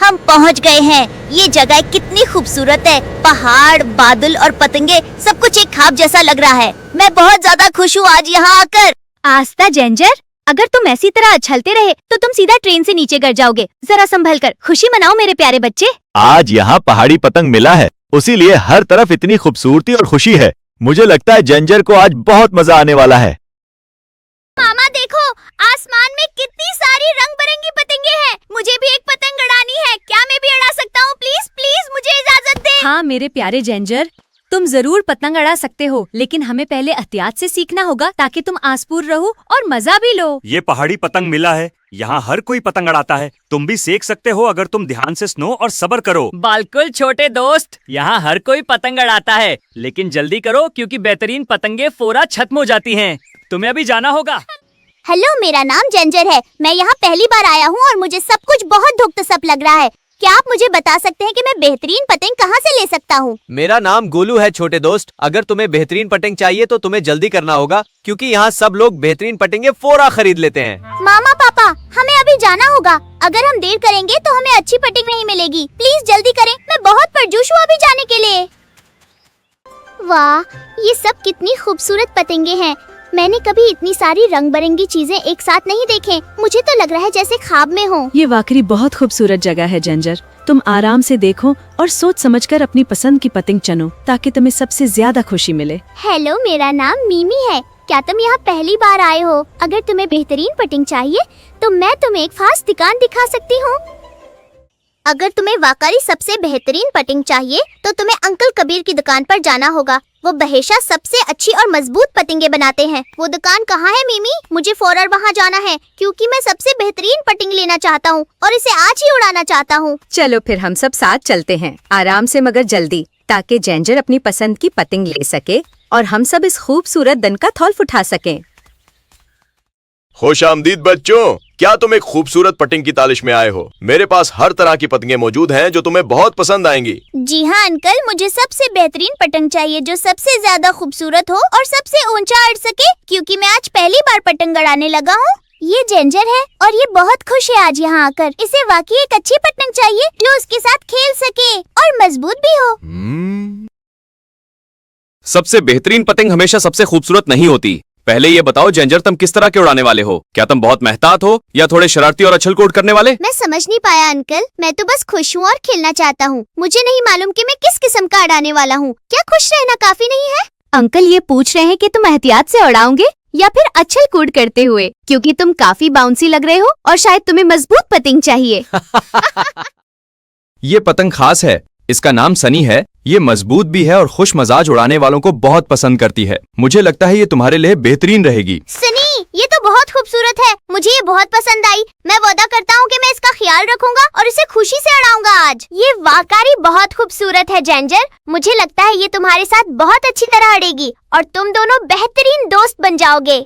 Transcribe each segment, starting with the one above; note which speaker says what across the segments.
Speaker 1: हम पहुंच गए हैं। ये जगह कितनी खूबसूरत है। पहाड़, बादल और पतंगे सब कुछ एक ख्वाब जैसा लग रहा है। मैं बहुत ज्यादा खुश हूँ आज यहाँ आकर।
Speaker 2: आस्था जेंजर, अगर तुम ऐसी तरह उछलते रहे तो तुम सीधा ट्रेन से नीचे गिर जाओगे। जरा संभल कर खुशी मनाओ मेरे प्यारे बच्चे।
Speaker 3: आज यहाँ पहाड़ी पतंग मिला है, उसीलिए हर तरफ इतनी खूबसूरती और खुशी है। मुझे लगता है जेंजर को आज बहुत मजा आने वाला है।
Speaker 1: मामा देखो, आसमान में कितनी सारी रंग बिरंगी पतंगे हैं। मुझे भी एक पतंग उड़ानी है। क्या मैं भी उड़ा सकता हूँ? प्लीज प्लीज मुझे इजाजत दे।
Speaker 2: हाँ मेरे प्यारे जेंजर, तुम जरूर पतंग उड़ा सकते हो, लेकिन हमें पहले एहतियात से सीखना होगा ताकि तुम आसपूर रहो और मजा भी लो।
Speaker 4: ये पहाड़ी पतंग मिला है, यहाँ हर कोई पतंग उड़ाता है। तुम भी सीख सकते हो अगर तुम ध्यान से सुनो और सब्र करो।
Speaker 5: बिल्कुल छोटे दोस्त, यहाँ हर कोई पतंग उड़ाता है, लेकिन जल्दी करो क्योंकि बेहतरीन पतंगे फौरा खत्म हो जाती हैं। तुम्हें अभी जाना होगा।
Speaker 1: हेलो, मेरा नाम जेंजर है। मैं यहाँ पहली बार आया हूँ और मुझे सब कुछ बहुत धुक्त लग रहा है। क्या आप मुझे बता सकते हैं कि मैं बेहतरीन पतंग कहाँ से ले सकता हूँ?
Speaker 6: मेरा नाम गोलू है छोटे दोस्त। अगर तुम्हें बेहतरीन पतंग चाहिए तो तुम्हें जल्दी करना होगा, क्योंकि यहाँ सब लोग बेहतरीन पतंगे फौरा खरीद लेते हैं।
Speaker 1: मामा पापा, हमें अभी जाना होगा। अगर हम देर करेंगे तो हमें अच्छी पतंग नहीं मिलेगी। प्लीज जल्दी करें, मैं बहुत परजोश हूँ अभी जाने के लिए। वाह, ये सब कितनी खूबसूरत पतंगे हैं। मैंने कभी इतनी सारी रंग बिरंगी चीजें एक साथ नहीं देखे। मुझे तो लग रहा है जैसे ख्वाब में हूँ।
Speaker 7: ये वाकई बहुत खूबसूरत जगह है जेंजर। तुम आराम से देखो और सोच समझकर अपनी पसंद की पतंग चुनो ताकि तुम्हें सबसे ज्यादा खुशी मिले।
Speaker 1: हेलो, मेरा नाम मीमी है। क्या तुम यहाँ पहली बार आए हो? अगर तुम्हें बेहतरीन पतंग चाहिए तो मैं तुम्हें एक खास दुकान दिखा सकती हूँ। अगर तुम्हें वाकई सबसे बेहतरीन पतंग चाहिए तो तुम्हें अंकल कबीर की दुकान पर जाना होगा। वो हमेशा सबसे अच्छी और मजबूत पतंगे बनाते हैं। वो दुकान कहाँ है मीमी? मुझे फौरन वहाँ जाना है क्योंकि मैं सबसे बेहतरीन पतंग लेना चाहता हूँ और इसे आज ही उड़ाना चाहता हूँ।
Speaker 8: चलो फिर हम सब साथ चलते हैं, आराम से मगर जल्दी, ताकि जेंजर अपनी पसंद की पतंग ले सके और हम सब इस खूबसूरत दिन का थौल्फ उठा सकें।
Speaker 3: खुशामदीद बच्चों, क्या तुम एक खूबसूरत पतंग की तालिश में आए हो? मेरे पास हर तरह की पतंगे मौजूद हैं जो तुम्हें बहुत पसंद आएंगी।
Speaker 1: जी हाँ अंकल, मुझे सबसे बेहतरीन पतंग चाहिए जो सबसे ज्यादा खूबसूरत हो और सबसे ऊंचा उड़ सके, क्योंकि मैं आज पहली बार पतंग उड़ाने लगा हूँ। ये जेंजर है और ये बहुत खुश है आज यहाँ आकर। इसे वाकई एक अच्छी पतंग चाहिए जो उसके साथ खेल सके और मजबूत भी हो।
Speaker 9: सबसे बेहतरीन पतंग हमेशा सबसे खूबसूरत नहीं होती। पहले ये बताओ जेंजर, तुम किस तरह के उड़ाने वाले हो? क्या तुम बहुत मेहतात हो या थोड़े शरारती और उछल कूद करने वाले?
Speaker 1: मैं समझ नहीं पाया अंकल। मैं तो बस खुश हूँ और खेलना चाहता हूँ। मुझे नहीं मालूम कि मैं किस किस्म का उड़ाने वाला हूँ। क्या खुश रहना काफी नहीं है?
Speaker 2: अंकल ये पूछ रहे हैं कि तुम एहतियात से उड़ाओगे या फिर उछल कूद करते हुए, क्योंकि तुम काफी बाउंसी लग रहे हो और शायद तुम्हें मजबूत पतंग चाहिए।
Speaker 9: ये पतंग खास है, इसका नाम सनी है। ये मजबूत भी है और खुश मजाज उड़ाने वालों को बहुत पसंद करती है। मुझे लगता है ये तुम्हारे लिए बेहतरीन रहेगी।
Speaker 1: सनी, ये तो बहुत खूबसूरत है। मुझे ये बहुत पसंद आई। मैं वादा करता हूँ कि मैं इसका ख्याल रखूंगा और इसे खुशी से उड़ाऊंगा आज। ये वाकई बहुत खूबसूरत है जेंजर। मुझे लगता है ये तुम्हारे साथ बहुत अच्छी तरह उड़ेगी और तुम दोनों बेहतरीन दोस्त बन जाओगे।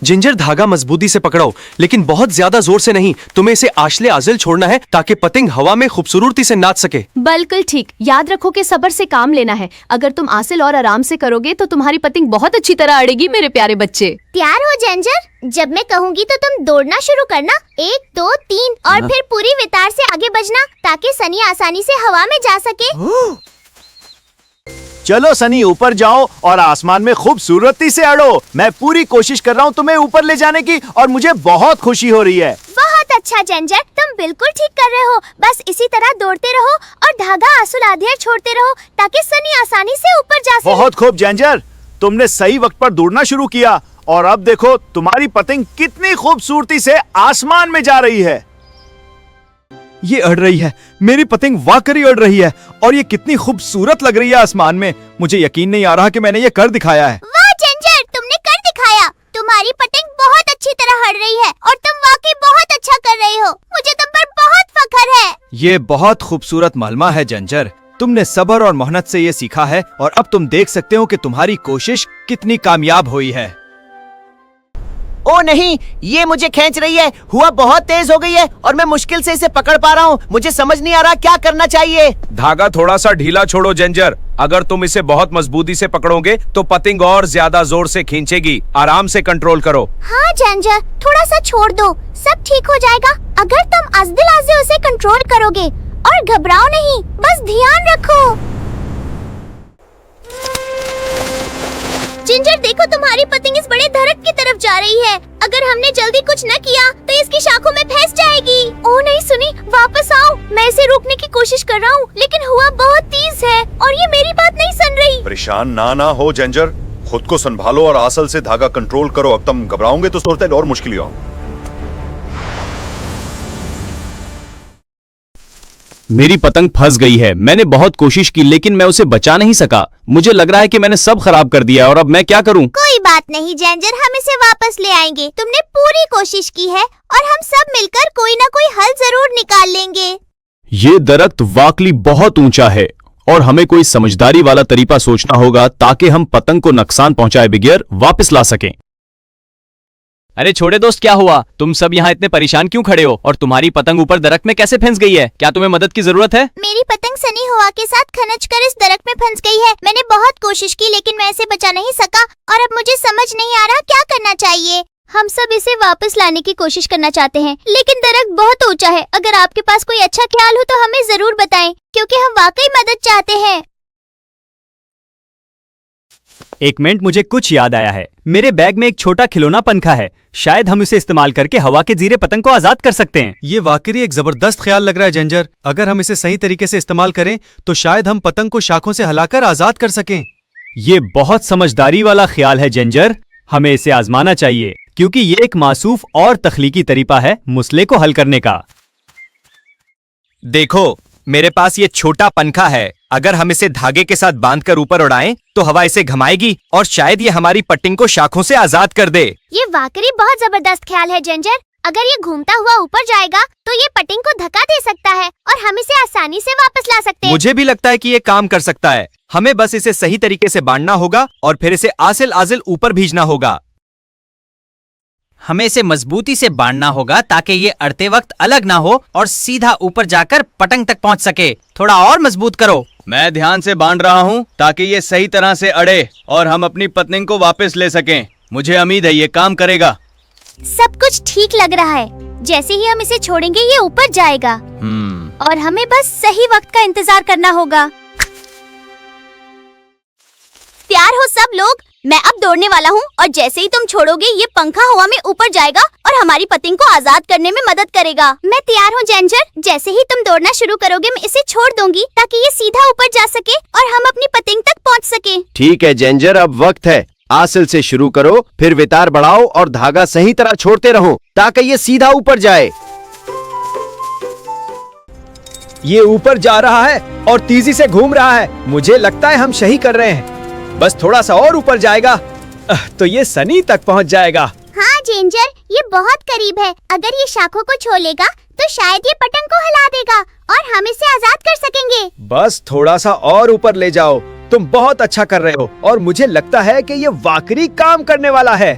Speaker 6: जिंजर, धागा मजबूती से पकड़ो, लेकिन बहुत ज्यादा जोर से नहीं। तुम्हें इसे आशले आजल छोड़ना है ताकि पतंग हवा में खूबसूरती से नाच सके।
Speaker 2: बिल्कुल ठीक। याद रखो कि सब्र से काम लेना है। अगर तुम आसिल और आराम से करोगे तो तुम्हारी पतंग बहुत अच्छी तरह अड़ेगी मेरे प्यारे बच्चे।
Speaker 1: तैयार हो जेंजर? जब मैं कहूँगी तो तुम दौड़ना शुरू करना। 1 2 3 और फिर पूरी वितार से आगे बजना ताकि सनी आसानी से हवा में जा सके।
Speaker 3: चलो सनी, ऊपर जाओ और आसमान में खूबसूरती से अड़ो। मैं पूरी कोशिश कर रहा हूँ तुम्हें ऊपर ले जाने की और मुझे बहुत खुशी हो रही है।
Speaker 1: बहुत अच्छा जेंजर, तुम बिल्कुल ठीक कर रहे हो। बस इसी तरह दौड़ते रहो और धागा आंसू आधेड़ छोड़ते रहो ताकि सनी आसानी से ऊपर जा सके।
Speaker 3: बहुत खूब जेंजर, तुमने सही वक्त पर दौड़ना शुरू किया और अब देखो तुम्हारी पतंग कितनी खूबसूरती से आसमान में जा रही है।
Speaker 10: ये अड़ रही है, मेरी पतंग वाकई अड़ रही है और ये कितनी खूबसूरत लग रही है आसमान में। मुझे यकीन नहीं आ रहा कि मैंने ये कर दिखाया है।
Speaker 1: वाह जेंजर, तुमने कर दिखाया। तुम्हारी पतंग बहुत अच्छी तरह अड़ रही है और तुम वाकई बहुत अच्छा कर रहे हो। मुझे तुम पर बहुत फख्र है।
Speaker 10: ये बहुत खूबसूरत मालमा है जेंजर। तुमने सब्र और मेहनत से ये सीखा है और अब तुम देख सकते हो कि तुम्हारी कोशिश कितनी कामयाब हुई है।
Speaker 6: ओ नहीं, ये मुझे खींच रही है। हुआ बहुत तेज हो गई है और मैं मुश्किल से इसे पकड़ पा रहा हूँ। मुझे समझ नहीं आ रहा क्या करना चाहिए।
Speaker 9: धागा थोड़ा सा ढीला छोड़ो जेंजर
Speaker 6: अगर तुम इसे बहुत मजबूती से पकड़ोगे तो पतंग और ज्यादा जोर से खींचेगी। आराम से कंट्रोल करो।
Speaker 1: हाँ जेंजर, थोड़ा सा छोड़ दो, सब ठीक हो जाएगा अगर तुम आस्ते उसे कंट्रोल करोगे। और घबराओ नहीं, बस ध्यान रखो। जिंजर देखो, तुम्हारी पतंग इस बड़े दरख्त की तरफ जा रही है। अगर हमने जल्दी कुछ न किया तो इसकी शाखों में फंस जाएगी। ओह नहीं सुनी, वापस आओ। मैं इसे रोकने की कोशिश कर रहा हूँ लेकिन हवा बहुत तेज है और ये मेरी बात नहीं सुन रही।
Speaker 3: परेशान ना हो जेंजर, खुद को संभालो और आसल से धागा कंट्रोल करो। अब तुम घबराओगे तो सूरत और मुश्किल हो।
Speaker 9: मेरी पतंग फंस गई है। मैंने बहुत कोशिश की लेकिन मैं उसे बचा नहीं सका। मुझे लग रहा है कि मैंने सब खराब कर दिया और अब मैं क्या करूं?
Speaker 1: कोई बात नहीं जेंजर, हम इसे वापस ले आएंगे। तुमने पूरी कोशिश की है और हम सब मिलकर कोई ना कोई हल जरूर निकाल लेंगे।
Speaker 9: ये दरख्त वाकई बहुत ऊंचा है और हमें कोई समझदारी वाला तरीका सोचना होगा ताकि हम पतंग को नुकसान पहुंचाए बगैर वापस ला सकें।
Speaker 6: अरे छोटे दोस्त, क्या हुआ? तुम सब यहाँ इतने परेशान क्यों खड़े हो? और तुम्हारी पतंग ऊपर दरख्त में कैसे फंस गई है? क्या तुम्हें मदद की जरूरत है?
Speaker 1: मेरी पतंग सनी हवा के साथ खनच कर इस दरख्त में फंस गई है। मैंने बहुत कोशिश की लेकिन मैं इसे बचा नहीं सका और अब मुझे समझ नहीं आ रहा क्या करना चाहिए। हम सब इसे वापस लाने की कोशिश करना चाहते हैं लेकिन दरख्त बहुत ऊंचा है। अगर आपके पास कोई अच्छा ख्याल हो तो हमें जरूर बताएं क्योंकि हम वाकई मदद चाहते हैं।
Speaker 5: एक मिनट, मुझे कुछ याद आया है। मेरे बैग में एक छोटा खिलौना पंखा है। शायद हम इसे इस्तेमाल करके हवा के जीरे पतंग को आजाद कर सकते हैं।
Speaker 10: ये वाकई एक जबरदस्त ख्याल लग रहा है जेंजर। अगर हम इसे सही तरीके से इस्तेमाल करें तो शायद हम पतंग को शाखों से हिलाकर आजाद कर सकें।
Speaker 5: ये बहुत समझदारी वाला ख्याल है जेंजर। हमें इसे आजमाना चाहिए क्योंकि ये एक मासूफ और तख्लीकी तरीका है मसले को हल करने का।
Speaker 6: देखो, मेरे पास ये छोटा पंखा है। अगर हम इसे धागे के साथ बांधकर ऊपर उड़ाएं तो हवा इसे घुमाएगी और शायद ये हमारी पतंग को शाखों से आजाद कर दे।
Speaker 1: ये वाकई बहुत जबरदस्त ख्याल है जेंजर। अगर ये घूमता हुआ ऊपर जाएगा तो ये पतंग को धक्का दे सकता है और हम इसे आसानी से वापस ला सकते हैं।
Speaker 6: मुझे भी लगता है कि ये काम कर सकता है। हमें बस इसे सही तरीके से बांधना होगा और फिर इसे आसिल आसिल ऊपर भेजना होगा।
Speaker 11: हमें इसे मजबूती से बांधना होगा ताकि ये अड़ते वक्त अलग ना हो और सीधा ऊपर जाकर पतंग तक पहुंच सके। थोड़ा और मजबूत करो।
Speaker 6: मैं ध्यान से बांध रहा हूँ ताकि ये सही तरह से अड़े और हम अपनी पतंग को वापस ले सकें। मुझे उम्मीद है ये काम करेगा।
Speaker 1: सब कुछ ठीक लग रहा है। जैसे ही हम इसे छोड़ेंगे ये ऊपर जाएगा और हमें बस सही वक्त का इंतजार करना होगा। तैयार हो सब लोग? मैं अब दौड़ने वाला हूँ और जैसे ही तुम छोड़ोगे ये पंखा हवा में ऊपर जाएगा और हमारी पतंग को आजाद करने में मदद करेगा। मैं तैयार हूँ जेंजर। जैसे ही तुम दौड़ना शुरू करोगे मैं इसे छोड़ दूंगी ताकि ये सीधा ऊपर जा सके और हम अपनी पतंग तक पहुँच सके।
Speaker 12: ठीक है जेंजर, अब वक्त है। आसिल से शुरू करो, फिर वितार बढ़ाओ और धागा सही तरह छोड़ते रहो ताकि ये सीधा ऊपर जाए।
Speaker 10: ये ऊपर जा रहा है और तेजी से घूम रहा है। मुझे लगता है हम सही कर रहे हैं। बस थोड़ा सा और ऊपर जाएगा तो ये सनी तक पहुंच जाएगा।
Speaker 1: हाँ जेंजर, ये बहुत करीब है। अगर ये शाखों को छू लेगा तो शायद ये पतंग को हिला देगा और हम इसे आजाद कर सकेंगे।
Speaker 10: बस थोड़ा सा और ऊपर ले जाओ। तुम बहुत अच्छा कर रहे हो और मुझे लगता है कि ये वाकई काम करने वाला है।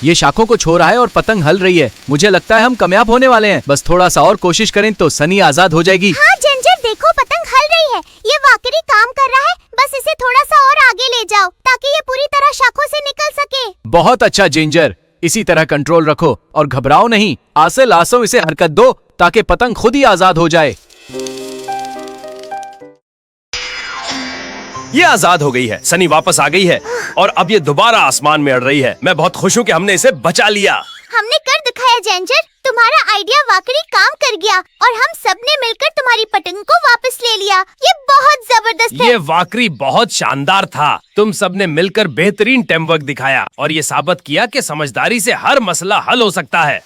Speaker 6: ये शाखों को छो रहा है और पतंग हल रही है। मुझे लगता है हम कामयाब होने वाले हैं। बस थोड़ा सा और कोशिश करें तो सनी आजाद हो जाएगी।
Speaker 1: हाँ जेंजर, देखो पतंग हल रही है। ये वाकई काम कर रहा है। बस इसे थोड़ा सा और आगे ले जाओ ताकि ये पूरी तरह शाखों से निकल सके।
Speaker 6: बहुत अच्छा जेंजर, इसी तरह कंट्रोल रखो और घबराओ नहीं। आसे लासों इसे हरकत दो ताकि पतंग खुद ही आजाद हो जाए।
Speaker 9: ये आजाद हो गई है। सनी वापस आ गई है और अब ये दोबारा आसमान में अड़ रही है। मैं बहुत खुश हूँ कि हमने इसे बचा लिया।
Speaker 1: हमने कर दिखाया जेंजर। तुम्हारा आइडिया वाकई काम कर गया और हम सब ने मिलकर तुम्हारी पतंग को वापस ले लिया। ये बहुत जबरदस्त है।
Speaker 9: ये वाकई बहुत शानदार था। तुम सब ने मिलकर बेहतरीन टीम वर्क दिखाया और ये साबित किया कि समझदारी से हर मसला हल हो सकता है।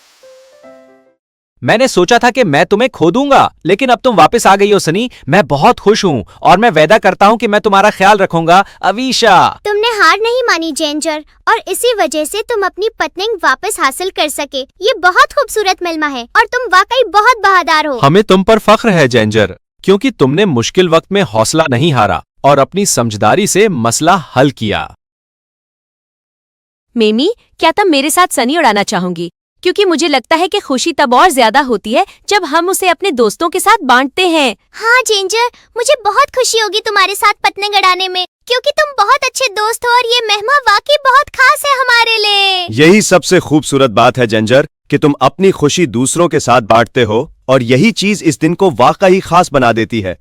Speaker 6: मैंने सोचा था कि मैं तुम्हें खो दूंगा लेकिन अब तुम वापस आ गई हो सनी। मैं बहुत खुश हूँ और मैं वादा करता हूँ कि मैं तुम्हारा ख्याल रखूंगा। अवीशा,
Speaker 1: तुमने हार नहीं मानी जेंजर और इसी वजह से तुम अपनी पतंग वापस हासिल कर सके। ये बहुत खूबसूरत मिलमा है और तुम वाकई बहुत बहादुर हो।
Speaker 9: हमें तुम पर फख्र है जेंजर, क्योंकि तुमने मुश्किल वक्त में हौसला नहीं हारा और अपनी समझदारी से मसला हल किया।
Speaker 7: मेमी, क्या तुम मेरे साथ सनी उड़ाना चाहोगी? क्योंकि मुझे लगता है कि खुशी तब और ज्यादा होती है जब हम उसे अपने दोस्तों के साथ बांटते हैं।
Speaker 1: हाँ जिंजर, मुझे बहुत खुशी होगी तुम्हारे साथ पतंग उड़ाने में, क्योंकि तुम बहुत अच्छे दोस्त हो और ये मेहमान वाकई बहुत खास है हमारे लिए।
Speaker 12: यही सबसे खूबसूरत बात है जिंजर, कि तुम अपनी खुशी दूसरों के साथ बांटते हो और यही चीज इस दिन को वाकई खास बना देती है।